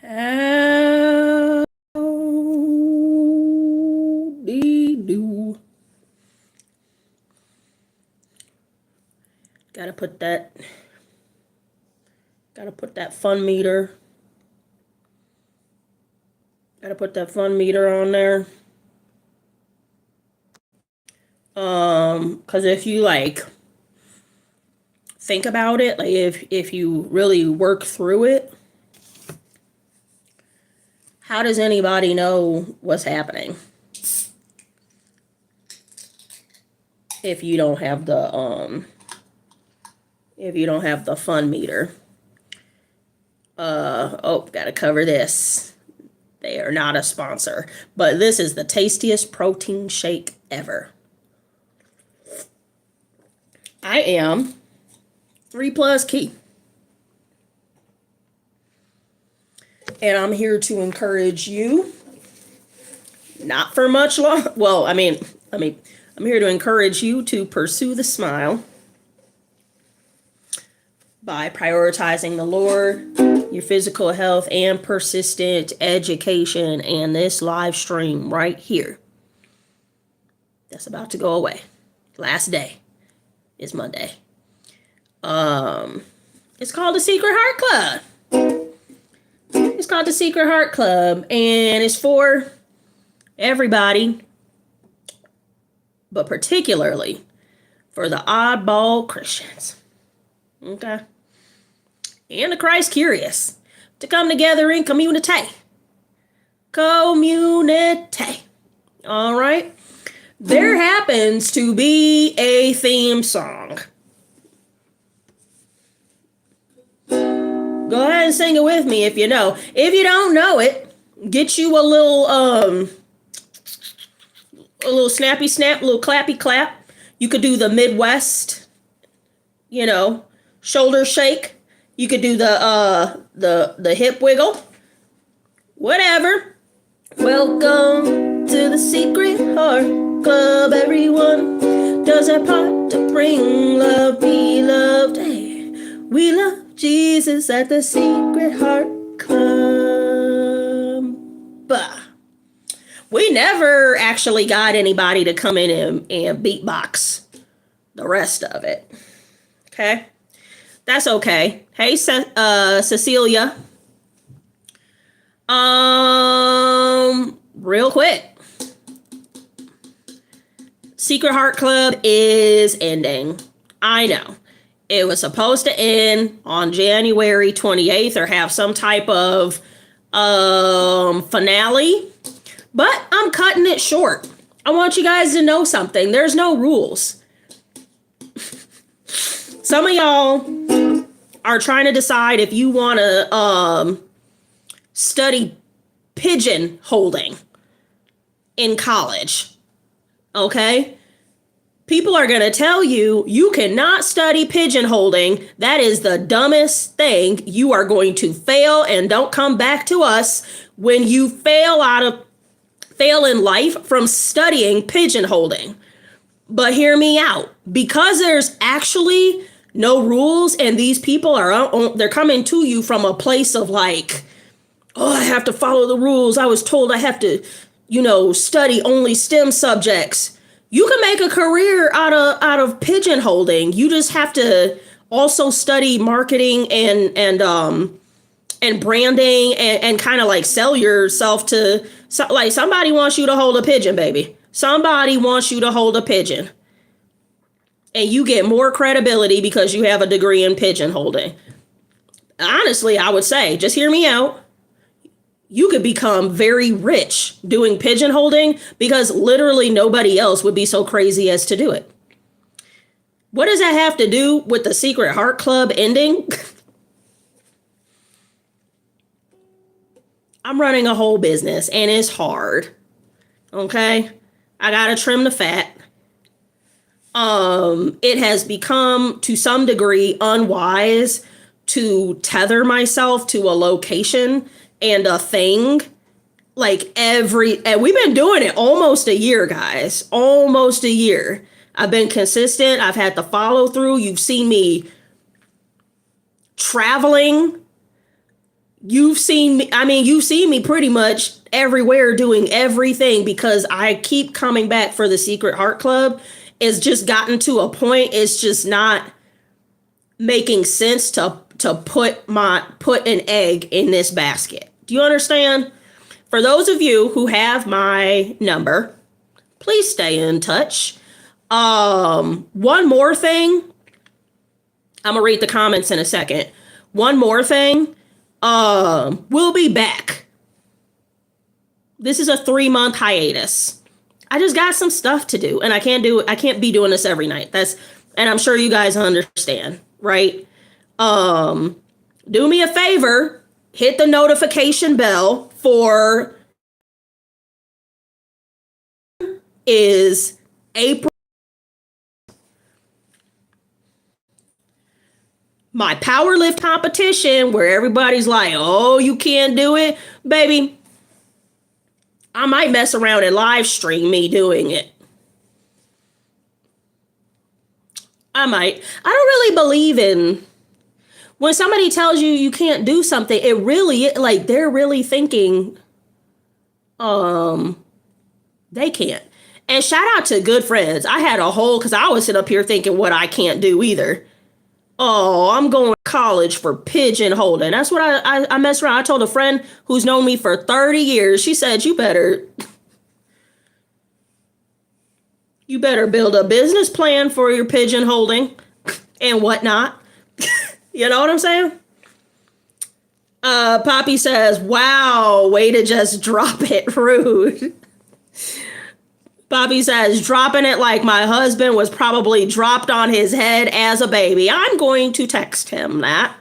Howdy do. Gotta put that fun meter. Gotta put that fun meter on there. Cause if you think about it, like if you really work through it, how does anybody know what's happening if you don't have the fun meter? Gotta cover this. They are not a sponsor, but this is the tastiest protein shake ever. I am 3+Kei. And I'm here to encourage you, not for much long. Well, I'm here to encourage you to pursue the smile by prioritizing the Lord, your physical health, and persistent education, and this live stream right here. That's about to go away. Last day is Monday. It's called the Secret Heart Club. It's called the Secret Heart Club, and it's for everybody, but particularly for the oddball Christians. Okay? And the Christ curious to come together in community. All right? There happens to be a theme song. Go ahead and sing it with me if you know. If you don't know it, get you a little snappy snap, a little clappy clap. You could do the Midwest, shoulder shake. You could do the hip wiggle. Whatever. Welcome to the Secret Heart Club. Everyone does our part to bring love. We love day. We love Jesus at the Secret Heart Club. Bah. We never actually got anybody to come in and beatbox the rest of it. Okay? That's okay. Hey, Cecilia. Real quick. Secret Heart Club is ending. I know. It was supposed to end on January 28th or have some type of finale, but I'm cutting it short. I want you guys to know something. There's no rules. Some of y'all are trying to decide if you want to study pigeon holding in college. Okay? People are going to tell you, you cannot study pigeon holding. That is the dumbest thing. You are going to fail, and don't come back to us when you fail in life from studying pigeon holding. But hear me out. Because there's actually no rules, and these people they're coming to you from a place of I have to follow the rules. I was told I have to, study only STEM subjects. You can make a career out of pigeon holding. You just have to also study marketing and branding and kind of sell yourself to somebody wants you to hold a pigeon, baby. Somebody wants you to hold a pigeon. And you get more credibility because you have a degree in pigeon holding. Honestly, I would say, just hear me out. You could become very rich doing pigeon holding because literally nobody else would be so crazy as to do it. What does that have to do with the Secret Heart Club ending? I'm running a whole business and it's hard. Okay? I gotta trim the fat. It has become to some degree unwise to tether myself to a location and a thing and we've been doing it almost a year, guys. Almost a year. I've been consistent. I've had the follow through. You've seen me traveling. you've seen me. I mean, you've seen me pretty much everywhere doing everything because I keep coming back for the Secret Heart Club. It's just gotten to a point. It's just not making sense to put an egg in this basket. Do you understand? For those of you who have my number, please stay in touch. One more thing. I'm gonna read the comments in a second. One more thing. We'll be back. This is a 3-month hiatus. I just got some stuff to do, and I can't be doing this every night. And I'm sure you guys understand, right? Do me a favor, hit the notification bell for is April. My power lift competition where everybody's like, oh, you can't do it, baby. I might mess around and live stream me doing it. I might. I don't really believe in when somebody tells you you can't do something, it really, like, they're really thinking they can't. And shout out to good friends. I had a whole, because I was sitting up here thinking what I can't do either. Oh, I'm going to college for pigeon holding. That's what I messed around. I told a friend who's known me for 30 years. She said, you better build a business plan for your pigeon holding and whatnot. You know what I'm saying? Poppy says, wow, way to just drop it, rude. Poppy says, dropping it like my husband was probably dropped on his head as a baby. I'm going to text him that.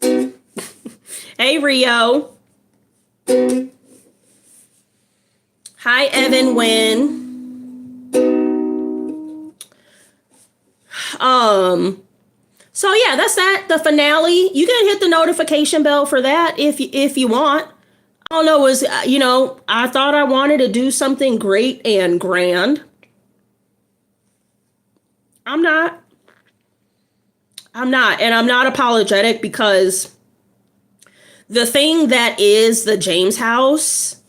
Hey, Rio. Hi, Evan Wynn. So yeah, that's that. The finale. You can hit the notification bell for that if you want. I don't know, I thought I wanted to do something great and grand. I'm not. And I'm not apologetic because the thing that is the James House,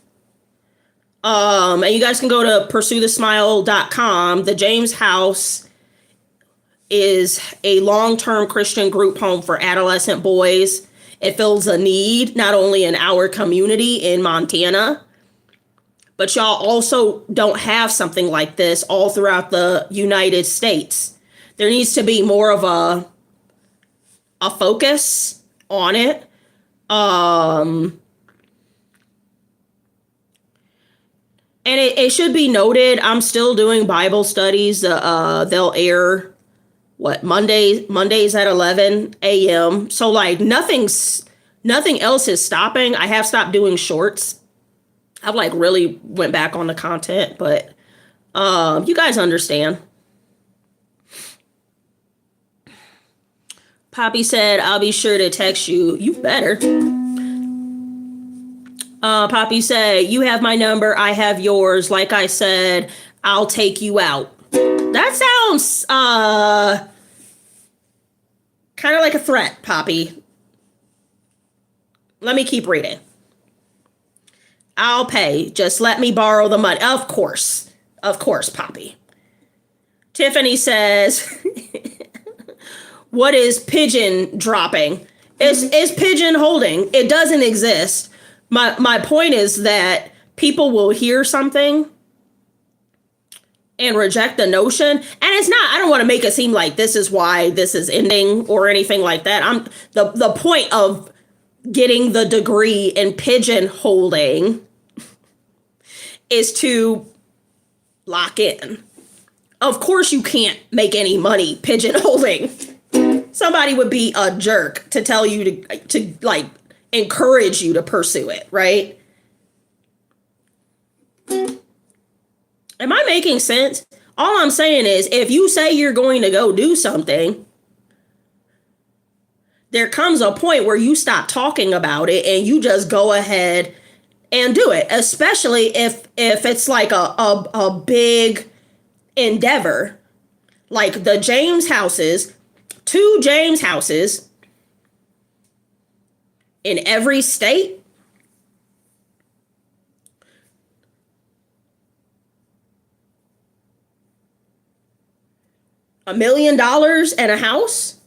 and you guys can go to PursueTheSmile.com. The James House is a long-term Christian group home for adolescent boys. It fills a need, not only in our community in Montana, but y'all also don't have something like this all throughout the United States. There needs to be more of a focus on it. And it should be noted, I'm still doing Bible studies. They'll air Mondays at 11 a.m. So like nothing else is stopping. I have stopped doing shorts. I've like really went back on the content, but you guys understand. Poppy said, I'll be sure to text you. You better. Poppy said, you have my number. I have yours. Like I said, I'll take you out. That sounds kind of like a threat, Poppy. Let me keep reading. I'll pay. Just let me borrow the money. Of course, Poppy. Tiffany says, what is pigeon dropping? It's pigeon holding. It doesn't exist. My point is that people will hear something and reject the notion. And it's not, I don't want to make it seem like this is why this is ending or anything like that. The point of getting the degree in pigeon holding is to lock in. Of course you can't make any money pigeon holding. Somebody would be a jerk to tell you to like encourage you to pursue it, right? Am I making sense? All I'm saying is if you say you're going to go do something, there comes a point where you stop talking about it and you just go ahead and do it, especially if it's like a big endeavor. Like the James houses, 2 James houses in every state. $1 million and a house.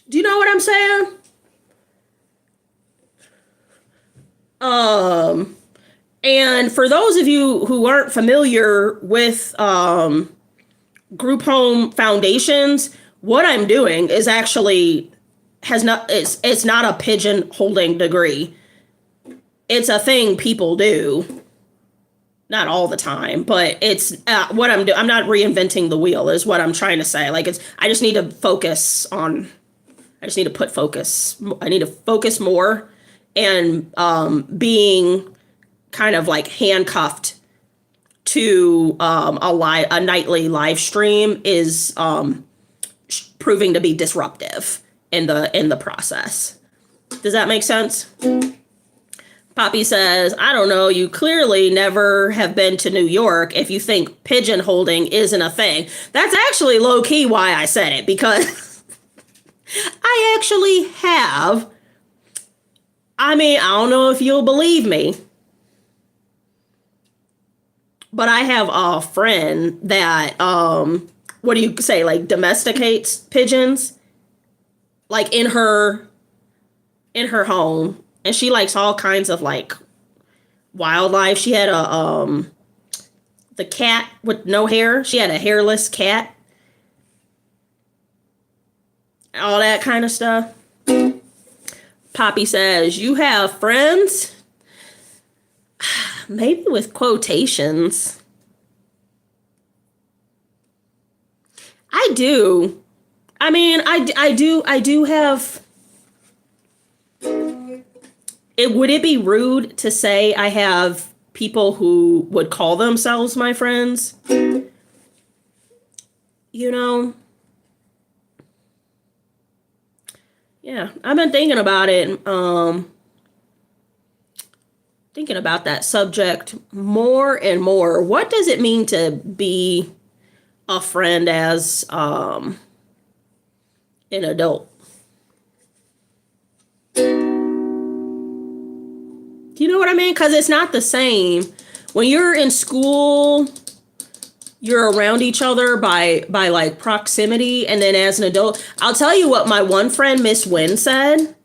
Do you know what I'm saying? And for those of you who aren't familiar with group home foundations, what I'm doing is actually it's not a pigeon holding degree. It's a thing people do. Not all the time, but it's what I'm doing. I'm not reinventing the wheel is what I'm trying to say. Like I just need to focus on, I just need to put focus. I need to focus more, and being kind of like handcuffed to a nightly live stream is proving to be disruptive in the process. Does that make sense? Poppy says, I don't know, you clearly never have been to New York if you think pigeon holding isn't a thing. That's actually low-key why I said it, because I actually have. I mean, I don't know if you'll believe me, but I have a friend that, what do you say, like domesticates pigeons, like in her home. And she likes all kinds of like wildlife. She had the cat with no hair. She had a hairless cat. All that kind of stuff. Poppy says, you have friends? Maybe with quotations. I do. I mean, I do have. Would it be rude to say I have people who would call themselves my friends? You know? Yeah, I've been thinking about it. Thinking about that subject more and more. What does it mean to be a friend as an adult? Do you know what I mean? Because it's not the same. When you're in school, you're around each other by like proximity. And then as an adult, I'll tell you what my one friend, Miss Wynn, said.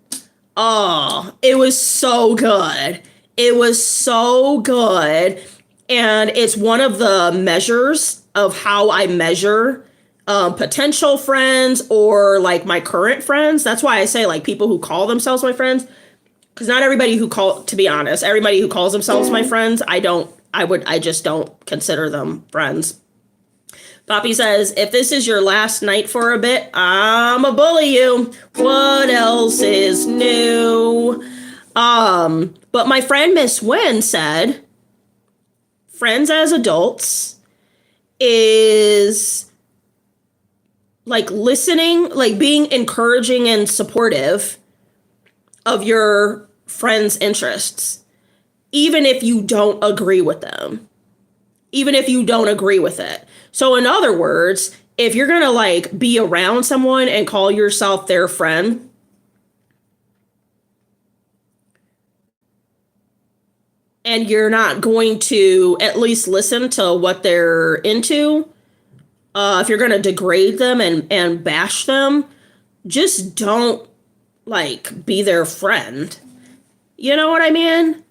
Oh, it was so good. It was so good. And it's one of the measures of how I measure potential friends or like my current friends. That's why I say like people who call themselves my friends. Because not everybody to be honest, everybody who calls themselves my friends, I just don't consider them friends. Poppy says, if this is your last night for a bit, I'ma bully you. What else is new? But my friend Miss Wynn said, friends as adults is like listening, like being encouraging and supportive of your friends' interests, even if you don't agree with them, even if you don't agree with it. So in other words, if you're gonna like be around someone and call yourself their friend, and you're not going to at least listen to what they're into, if you're gonna degrade them and bash them, just don't like be their friend. You know what I mean?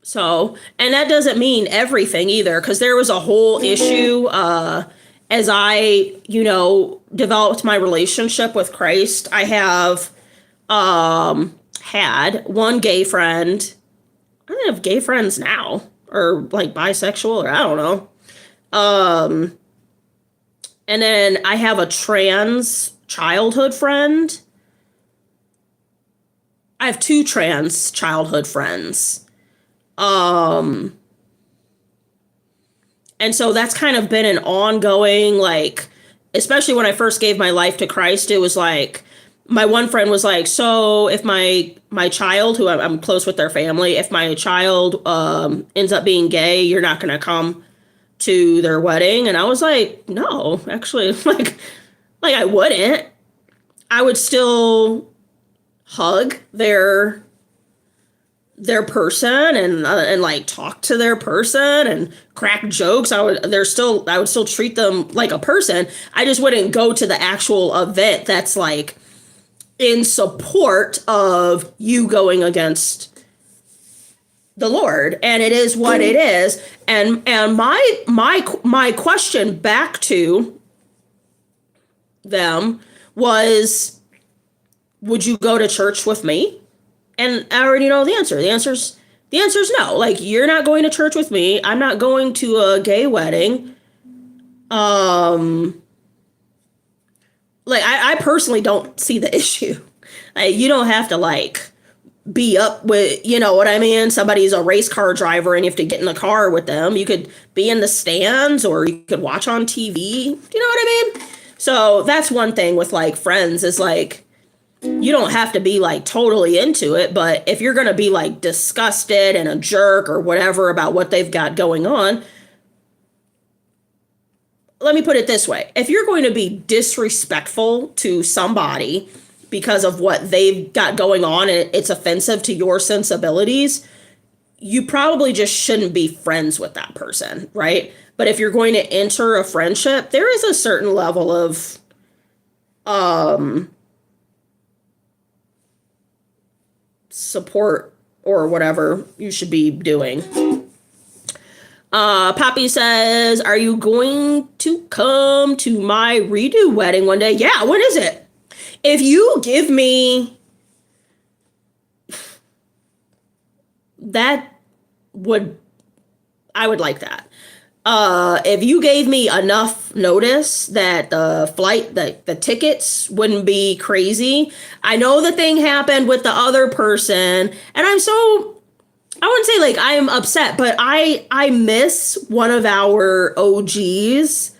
So, and that doesn't mean everything either, because there was a whole issue as I, developed my relationship with Christ. I have had one gay friend. I don't have gay friends now, or like bisexual, or I don't know. And then I have a trans childhood friend. I have 2 trans childhood friends. And so that's kind of been an ongoing, like, especially when I first gave my life to Christ, it was like, my one friend was like, so if my child, who I'm close with their family, if my child ends up being gay, you're not going to come to their wedding. And I was like, no, actually, like I wouldn't. I would still hug their person and like talk to their person and crack jokes. I would still treat them like a person. I just wouldn't go to the actual event that's like in support of you going against the Lord. And it is what it is. And my question back to them was, would you go to church with me? And I already know the answer. The answer's no. Like, you're not going to church with me. I'm not going to a gay wedding. Like, I personally don't see the issue. Like, you don't have to like be up with, you know what I mean? Somebody's a race car driver and you have to get in the car with them. You could be in the stands or you could watch on TV. You know what I mean? So that's one thing with like friends is like, you don't have to be like totally into it, but if you're going to be like disgusted and a jerk or whatever about what they've got going on, let me put it this way. If you're going to be disrespectful to somebody because of what they've got going on and it's offensive to your sensibilities, you probably just shouldn't be friends with that person, right? But if you're going to enter a friendship, there is a certain level of support or whatever you should be doing. Poppy says, are you going to come to my redo wedding one day? Yeah, when is it? If you give me that, I would like that. If you gave me enough notice that the tickets wouldn't be crazy. I know the thing happened with the other person, and I wouldn't say like I'm upset, but I miss one of our OGs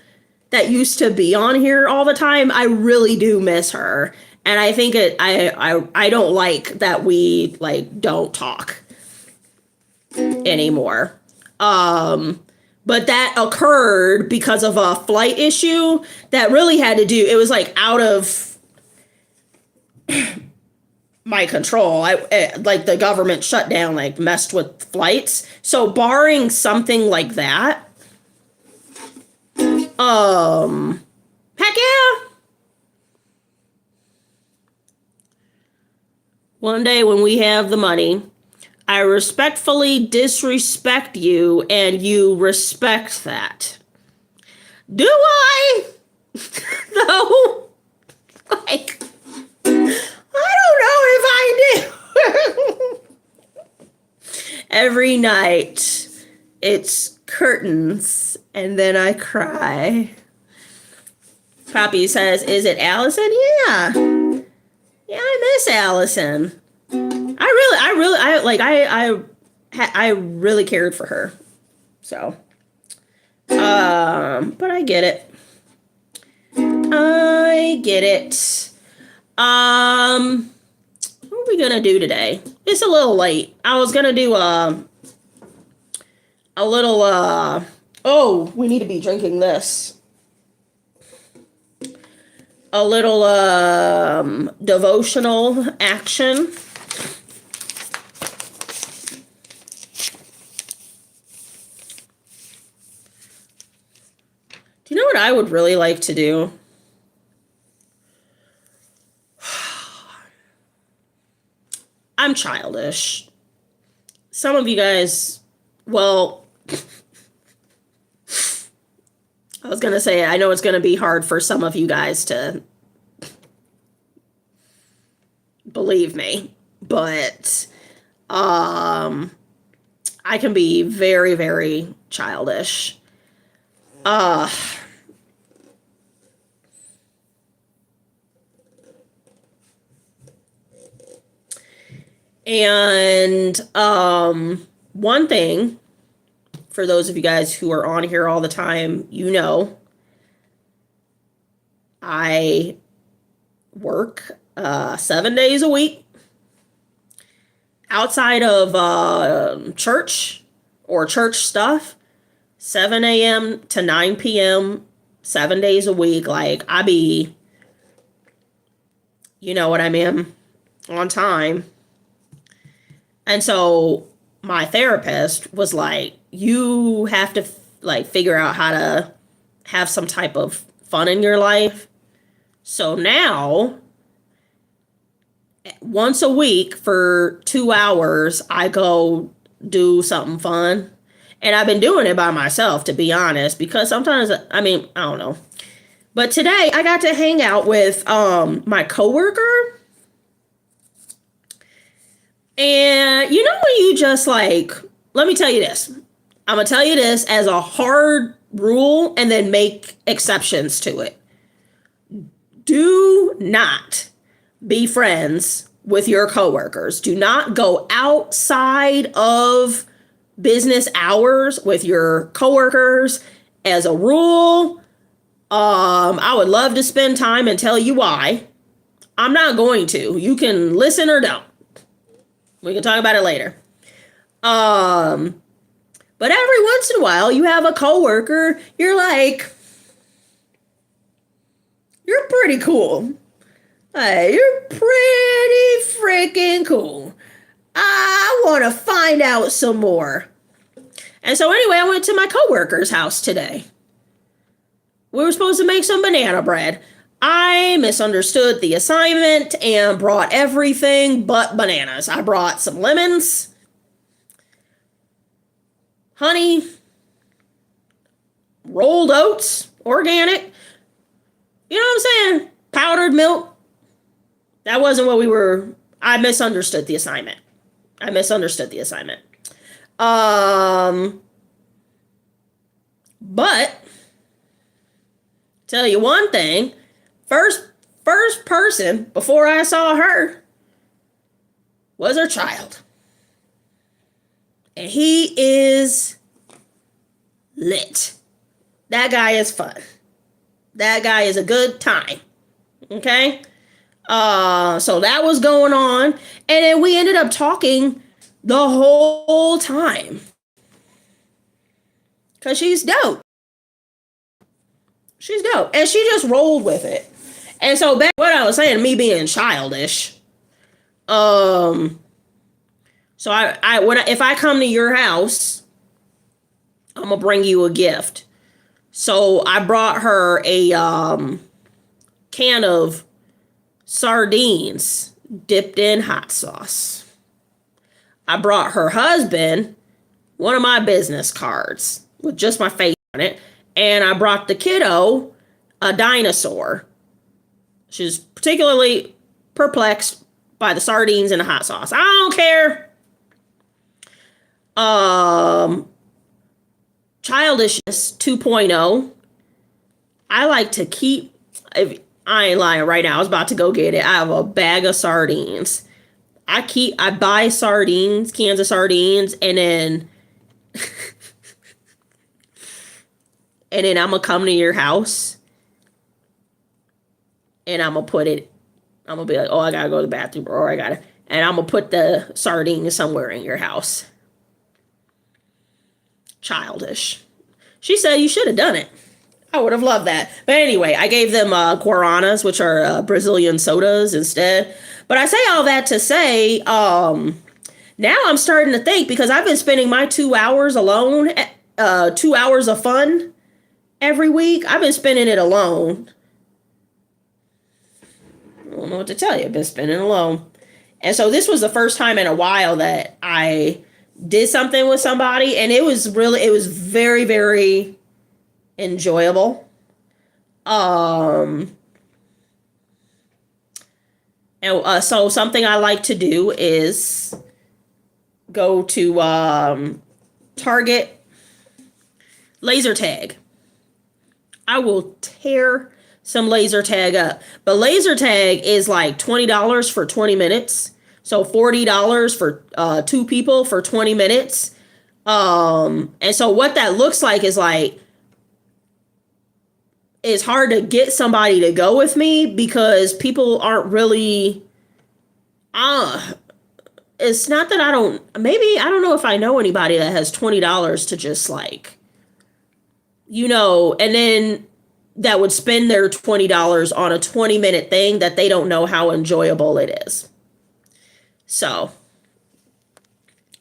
that used to be on here all the time. I really do miss her. And I think I don't like that we like don't talk anymore. But that occurred because of a flight issue that really had to do, it was like out of my control. Like the government shutdown, like messed with flights. So barring something like that, heck yeah. One day when we have the money, I respectfully disrespect you and you respect that. Do I? No. Like, I don't know if I do. Every night it's curtains and then I cry. Poppy says, is it Allison? Yeah. Yeah, I miss Allison. I really cared for her. So, but I get it. I get it. What are we gonna do today? It's a little late. I was gonna do a little, oh, we need to be drinking this. A little, devotional action. Do you know what I would really like to do? I'm childish. Some of you guys, well, I was going to say, I know it's going to be hard for some of you guys to believe me, but I can be very, very childish. And one thing, for those of you guys who are on here all the time, you know, I work 7 days a week outside of church or church stuff. 7 a.m. to 9 p.m. 7 days a week. Like, I be, you know what I mean, on time. And so my therapist was like, you have to like figure out how to have some type of fun in your life. So now, once a week for 2 hours, I go do something fun. And I've been doing it by myself, to be honest, because sometimes, I mean, I don't know. But today I got to hang out with my coworker. And you know when you just like, let me tell you this. I'm going to tell you this as a hard rule and then make exceptions to it. Do not be friends with your coworkers. Do not go outside of business hours with your coworkers as a rule. I would love to spend time and tell you why. I'm not going to. You can listen or don't. We can talk about it later. But every once in a while, you have a coworker, you're like, you're pretty cool. Hey, you're pretty freaking cool. I want to find out some more. And so anyway, I went to my coworker's house today. We were supposed to make some banana bread. I misunderstood the assignment and brought everything but bananas. I brought some lemons, honey, rolled oats, organic. You know what I'm saying? Powdered milk. That wasn't what we were. I misunderstood the assignment. But tell you one thing, first person before I saw her was her child. And he is lit. That guy is fun. That guy is a good time. Okay? So that was going on. And then we ended up talking the whole time. Because she's dope. She's dope. And she just rolled with it. And so back what I was saying, me being childish. So if I come to your house, I'm gonna bring you a gift. So I brought her a can of sardines dipped in hot sauce. I brought her husband one of my business cards with just my face on it. And I brought the kiddo a dinosaur. She's particularly perplexed by the sardines and the hot sauce. I don't care. Childishness 2.0. I like to keep, if I ain't lying right now, I was about to go get it. I have a bag of sardines. I buy sardines, cans of sardines, and then I'm gonna come to your house and I'm gonna be like, oh, I gotta go to the bathroom, or and I'm gonna put the sardines somewhere in your house. Childish. She said you should have done it. I would have loved that. But anyway, I gave them guaranas, which are Brazilian sodas instead. But I say all that to say, now I'm starting to think, because I've been spending my 2 hours alone, 2 hours of fun every week. I've been spending it alone. I don't know what to tell you. I've been spending alone. And so this was the first time in a while that I did something with somebody, and it was very, very enjoyable. So something I like to do is go to Target, laser tag. I will tear some laser tag up. But laser tag is like $20 for 20 minutes. So $40 for 2 people for 20 minutes. And so what that looks like is like, it's hard to get somebody to go with me because people aren't really, it's not that I don't know if I know anybody that has $20 to just like, and then that would spend their $20 on a 20-minute thing that they don't know how enjoyable it is. So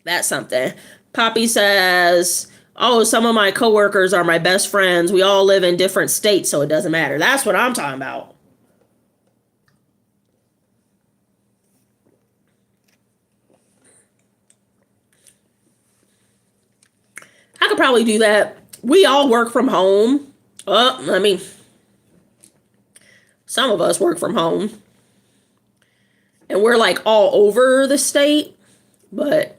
that's something. Poppy says, oh, some of my coworkers are my best friends. We all live in different states, so it doesn't matter. That's what I'm talking about. I could probably do that. We all work from home. Some of us work from home. And we're like all over the state. But,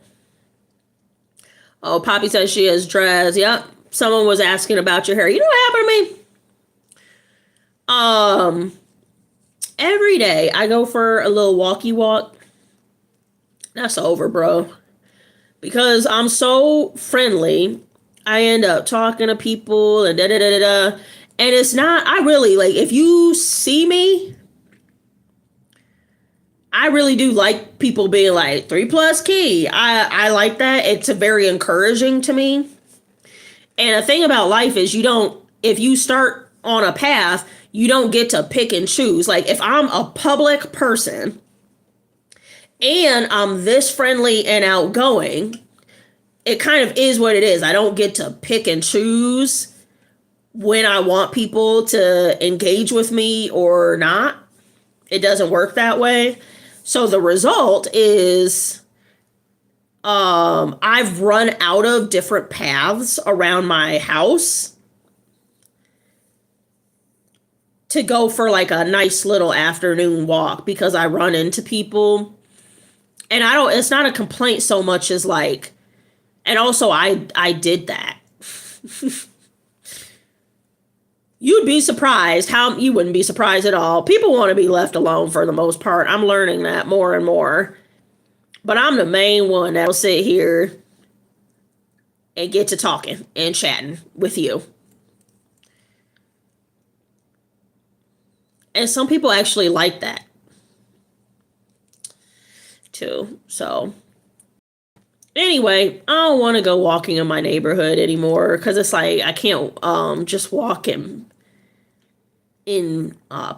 oh, Poppy says she has dreads. Yep. Someone was asking about your hair. You know what happened to me? Every day I go for a little walkie walk. That's over, bro. Because I'm so friendly, I end up talking to people and da-da-da-da-da. And it's not, I really, like, if you see me, I really do like people being like, 3+Kei. I like that. It's very encouraging to me. And the thing about life is if you start on a path, you don't get to pick and choose. Like, if I'm a public person and I'm this friendly and outgoing, it kind of is what it is. I don't get to pick and choose when I want people to engage with me or not. It doesn't work that way. So the result is I've run out of different paths around my house to go for like a nice little afternoon walk because I run into people. And it's not a complaint so much as like, and also I did that. You'd be surprised you wouldn't be surprised at all. People want to be left alone for the most part. I'm learning that more and more. But I'm the main one that'll sit here and get to talking and chatting with you. And some people actually like that too. So anyway, I don't want to go walking in my neighborhood anymore because it's like I can't just walk in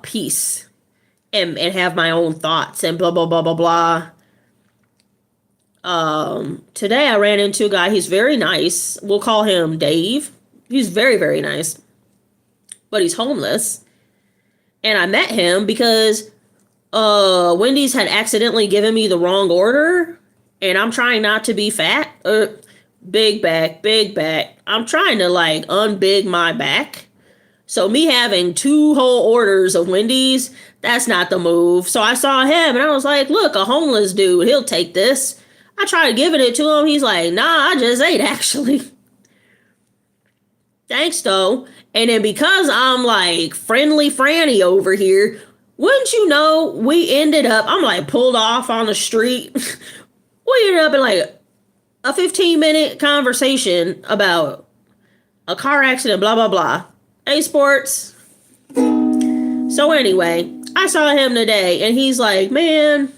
peace and have my own thoughts and blah, blah, blah, blah, blah. Today I ran into a guy. He's very nice. We'll call him Dave. He's very, very nice. But he's homeless. And I met him because Wendy's had accidentally given me the wrong order. And I'm trying not to be fat. Big back. I'm trying to like unbig my back. So me having 2 whole orders of Wendy's, that's not the move. So I saw him and I was like, look, a homeless dude, he'll take this. I tried giving it to him. He's like, nah, I just ate actually. Thanks though. And then because I'm like friendly Franny over here, wouldn't you know, I'm like pulled off on the street. We ended up in like a 15-minute conversation about a car accident, blah, blah, blah. Hey, sports. So anyway, I saw him today and he's like, man,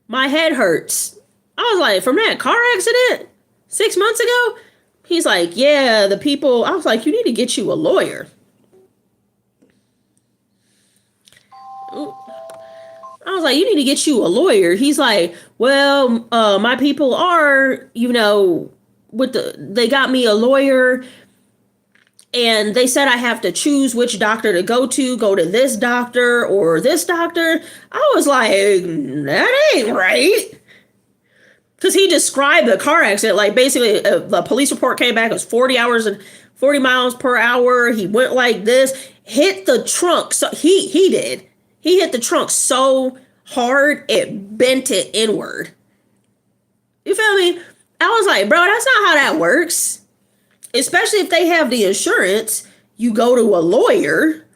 my head hurts. I was like, from that car accident 6 months ago? He's like, yeah, the people. I was like, you need to get you a lawyer. I was like, you need to get you a lawyer. He's like, well, my people are, they got me a lawyer. And they said I have to choose which doctor to go to this doctor or this doctor. I was like, that ain't right. Because he described the car accident. Like basically the police report came back. It was 40 miles per hour. He went like this, hit the trunk. So he did. He hit the trunk so hard, it bent it inward. You feel me? I was like, bro, that's not how that works. Especially if they have the insurance, you go to a lawyer.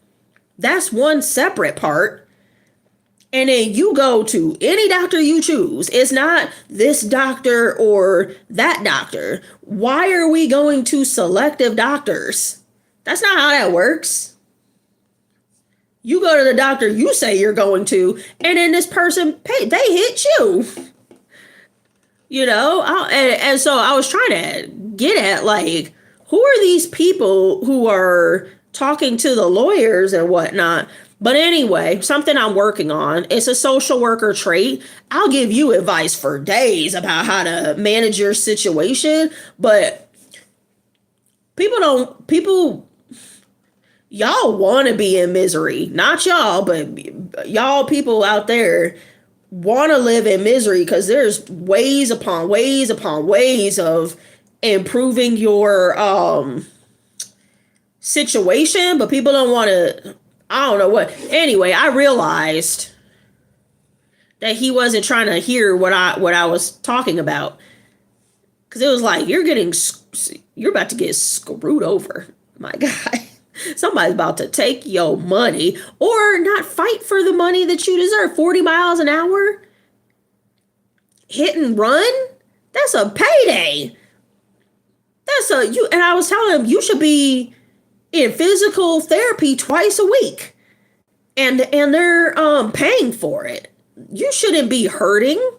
That's one separate part. And then you go to any doctor you choose. It's not this doctor or that doctor. Why are we going to selective doctors? That's not how that works. You go to the doctor you say you're going to, and then this person, they hit you. You know, and so I was trying to get at, like, who are these people who are talking to the lawyers and whatnot? But anyway, something I'm working on. It's a social worker trait. I'll give you advice for days about how to manage your situation, but y'all want to be in misery. Not y'all, but y'all people out there want to live in misery because there's ways upon ways upon ways of improving your situation, but people don't want to. I don't know what. Anyway, I realized that he wasn't trying to hear what I was talking about, because it was like, you're about to get screwed over, my guy. Somebody's about to take your money or not fight for the money that you deserve. 40 miles an hour? Hit and run? That's a payday. And I was telling him, you should be in physical therapy twice a week. And they're paying for it. You shouldn't be hurting.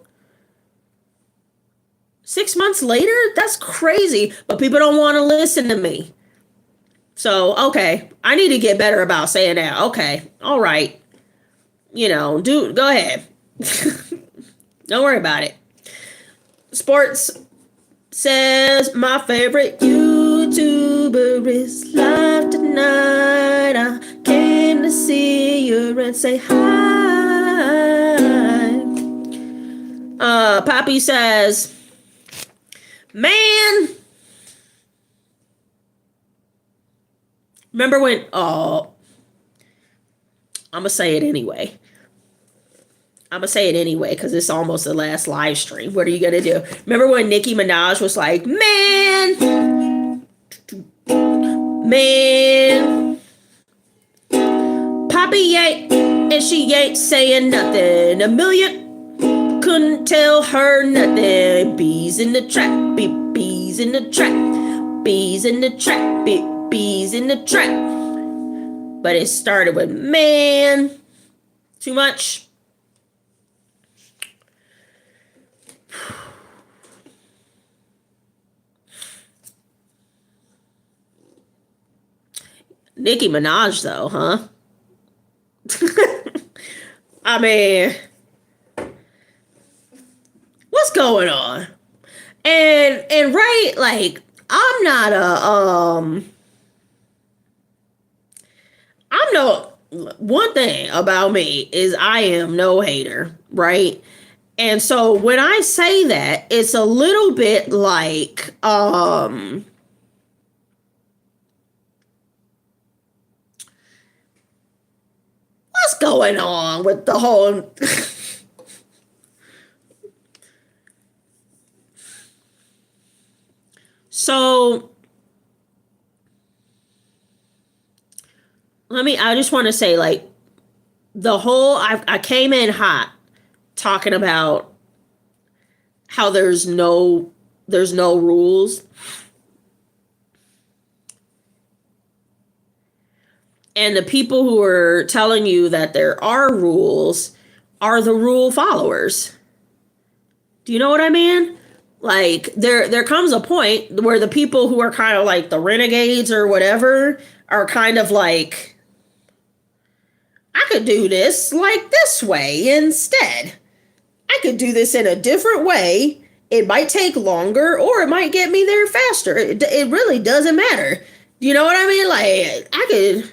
6 months later? That's crazy. But people don't want to listen to me. So, okay, I need to get better about saying that. Okay, all right. Go ahead. Don't worry about it. Sports says, my favorite YouTuber is live tonight. I came to see you and say hi. Poppy says, man, remember when, I'm going to say it anyway. Because it's almost the last live stream. What are you going to do? Remember when Nicki Minaj was like, man, Poppy ain't, and she ain't saying nothing. A million couldn't tell her nothing. Bees in the trap, bees in the trap, bees in the trap, bees in the trap. But it started with, man, too much. Nicki Minaj, though, huh? I mean, what's going on? And right, like, I'm no, one thing about me is I am no hater, right? And so when I say that, it's a little bit like, what's going on with the whole... So, I just want to say, like, the whole, I came in hot talking about how there's no rules. And the people who are telling you that there are rules are the rule followers. Do you know what I mean? Like, there comes a point where the people who are kind of like the renegades or whatever are kind of like, I could do this like this way instead. I could do this in a different way. It might take longer or it might get me there faster. It really doesn't matter. You know what I mean? Like, I could...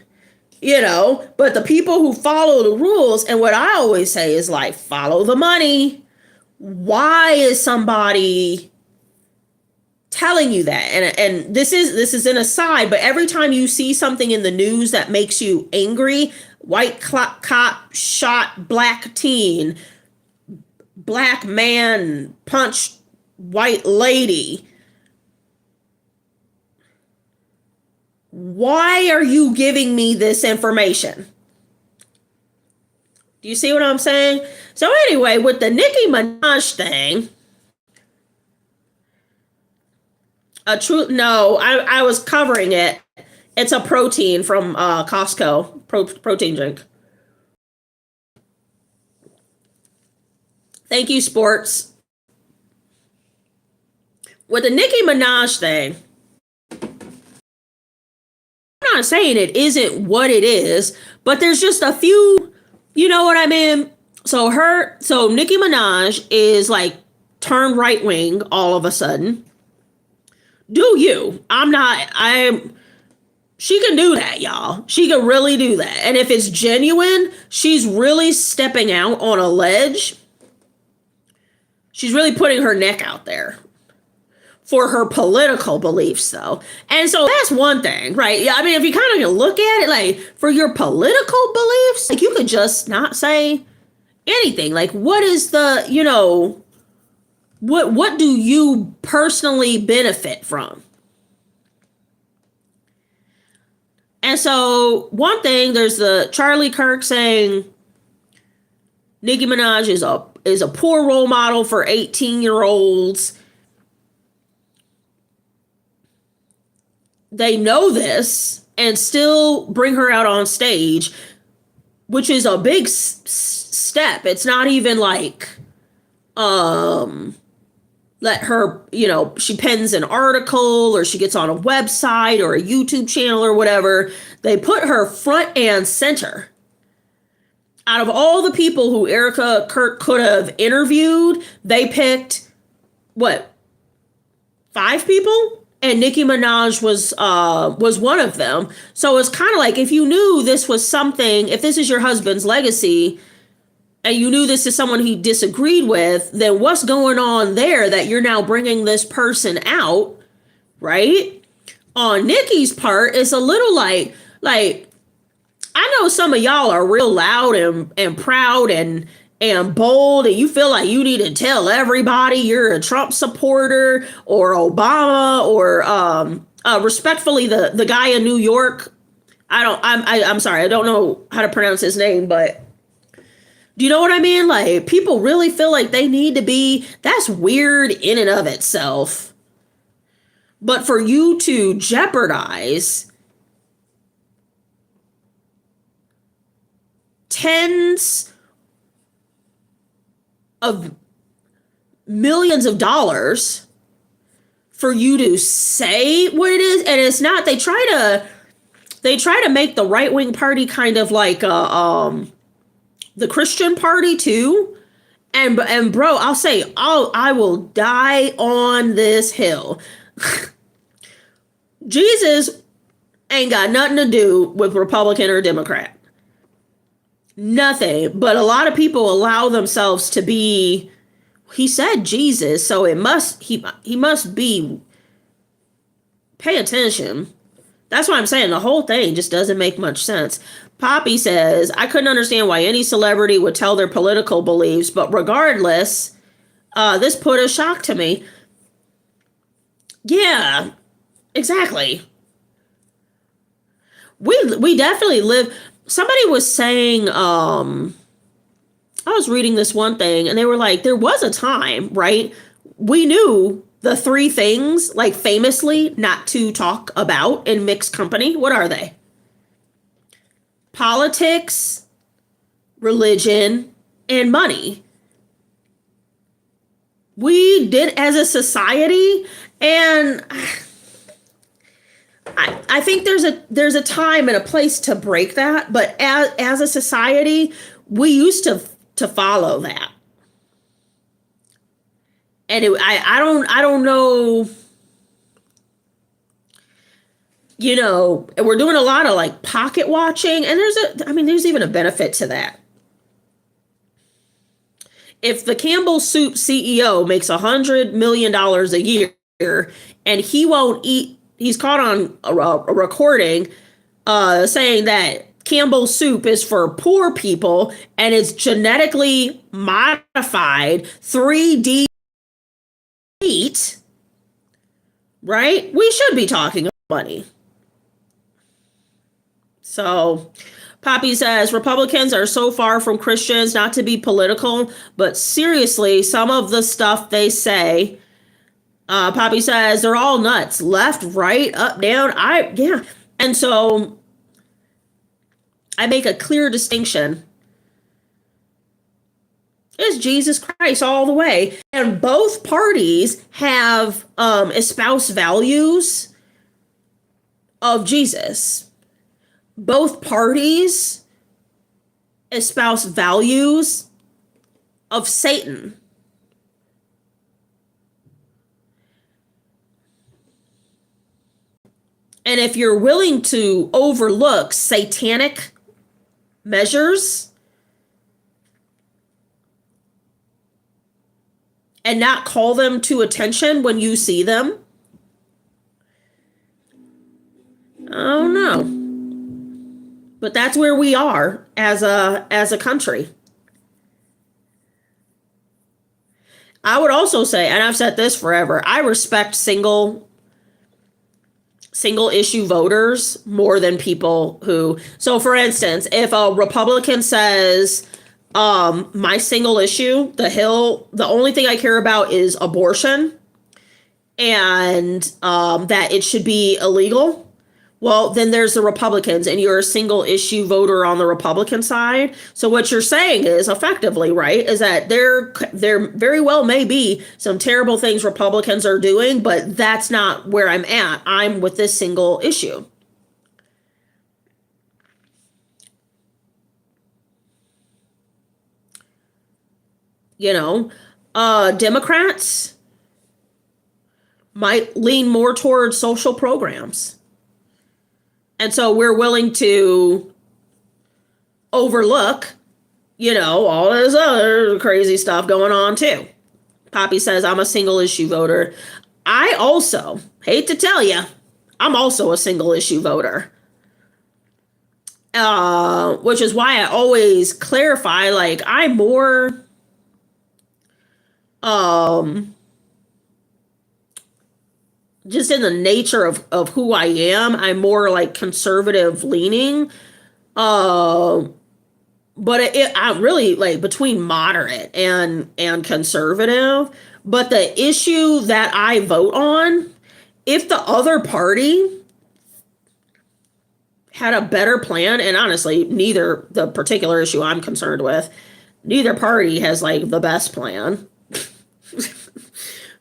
but the people who follow the rules, and what I always say is, like, follow the money. Why is somebody telling you that? And this is an aside, but every time you see something in the news that makes you angry, white cop shot black teen, black man punched white lady, why are you giving me this information? Do you see what I'm saying? So anyway, with the Nicki Minaj thing, I was covering it It's a protein from Costco, protein drink. Thank you, sports. With the Nicki Minaj thing, I'm not saying it isn't what it is, but there's just a few, you know what I mean? So Nicki Minaj is like turned right wing all of a sudden. Do you? She can do that, y'all. She can really do that. And if it's genuine, she's really stepping out on a ledge. She's really putting her neck out there for her political beliefs, though. And so that's one thing, right? Yeah, I mean, if you kind of look at it, like, for your political beliefs, like, you could just not say anything. Like, what is the, what do you personally benefit from? And so one thing, there's the Charlie Kirk saying Nicki Minaj is a poor role model for 18-year-olds. They know this and still bring her out on stage, which is a big step. It's not even like let her, she pens an article or she gets on a website or a YouTube channel or whatever. They put her front and center. Out of all the people who Erica Kirk could have interviewed, they picked, 5 people? And Nicki Minaj was one of them. So it's kind of like, if you knew this was something, if this is your husband's legacy, and you knew this is someone he disagreed with, then what's going on there that you're now bringing this person out, right? On Nicki's part, it's a little like I know some of y'all are real loud and proud and bold, and you feel like you need to tell everybody you're a Trump supporter or Obama or respectfully the guy in New York. I'm sorry, I don't know how to pronounce his name, but do you know what I mean? Like, people really feel like they need to be, that's weird in and of itself. But for you to jeopardize tens of millions of dollars for you to say what it is, and it's not, they try to make the right-wing party kind of like the Christian party too. And bro, I'll say, I will die on this hill. Jesus ain't got nothing to do with Republican or Democrat. Nothing. But a lot of people allow themselves to be, he said Jesus, so he must be, pay attention. That's what I'm saying. The whole thing just doesn't make much sense. Poppy says, I couldn't understand why any celebrity would tell their political beliefs, but regardless, this put a shock to me. Yeah, exactly. We definitely live. Somebody was saying, I was reading this one thing and they were like, there was a time, right? We knew the 3 things, like famously not to talk about in mixed company. What are they? Politics, religion, and money. We did as a society, and I think there's a time and a place to break that, but as a society, we used to follow that. And I don't know, we're doing a lot of like pocket watching, and there's even a benefit to that. If the Campbell Soup CEO makes $100 million a year and he won't eat, he's caught on a recording saying that Campbell Soup is for poor people and it's genetically modified 3D meat, right? We should be talking about money. So Poppy says, Republicans are so far from Christians, not to be political, but seriously, some of the stuff they say, Poppy says, they're all nuts. Left, right, up, down. And so I make a clear distinction. It's Jesus Christ all the way. And both parties have espoused values of Jesus. Both parties espouse values of Satan. And if you're willing to overlook satanic measures and not call them to attention when you see them, I don't know. But that's where we are as a country. I would also say, and I've said this forever, I respect single issue voters more than people who, so for instance, if a Republican says, my single issue, the only thing I care about is abortion and that it should be illegal. Well, then there's the Republicans, and you're a single issue voter on the Republican side. So what you're saying is effectively, right, is that there very well may be some terrible things Republicans are doing, but that's not where I'm at. I'm with this single issue. You know, Democrats might lean more towards social programs. And so we're willing to overlook, all this other crazy stuff going on too. Poppy says, I'm a single issue voter. I also, hate to tell you, I'm also a single issue voter. Which is why I always clarify, like, I'm more, just in the nature of who I am, I'm more like conservative leaning. But I'm really like between moderate and conservative. But the issue that I vote on, if the other party had a better plan, and honestly, neither the particular issue I'm concerned with, neither party has like the best plan.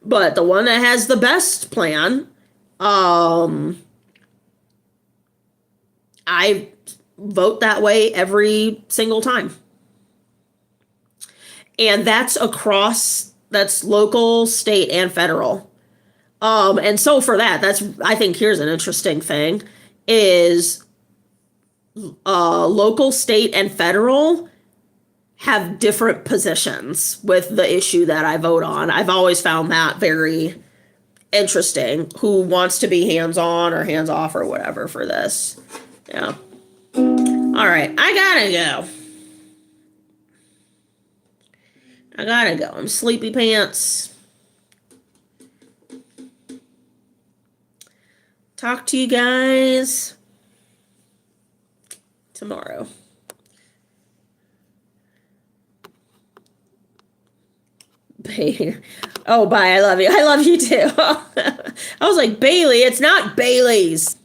But the one that has the best plan, I vote that way every single time. And that's local, state, and federal. And so for that, I think here's an interesting thing, is local, state, and federal have different positions with the issue that I vote on. I've always found that very interesting, who wants to be hands-on or hands-off or whatever for this. Yeah. All right, I gotta go. I'm sleepy pants. Talk to you guys tomorrow. Oh, bye. I love you. I love you too. I was like, Bailey, it's not Bailey's.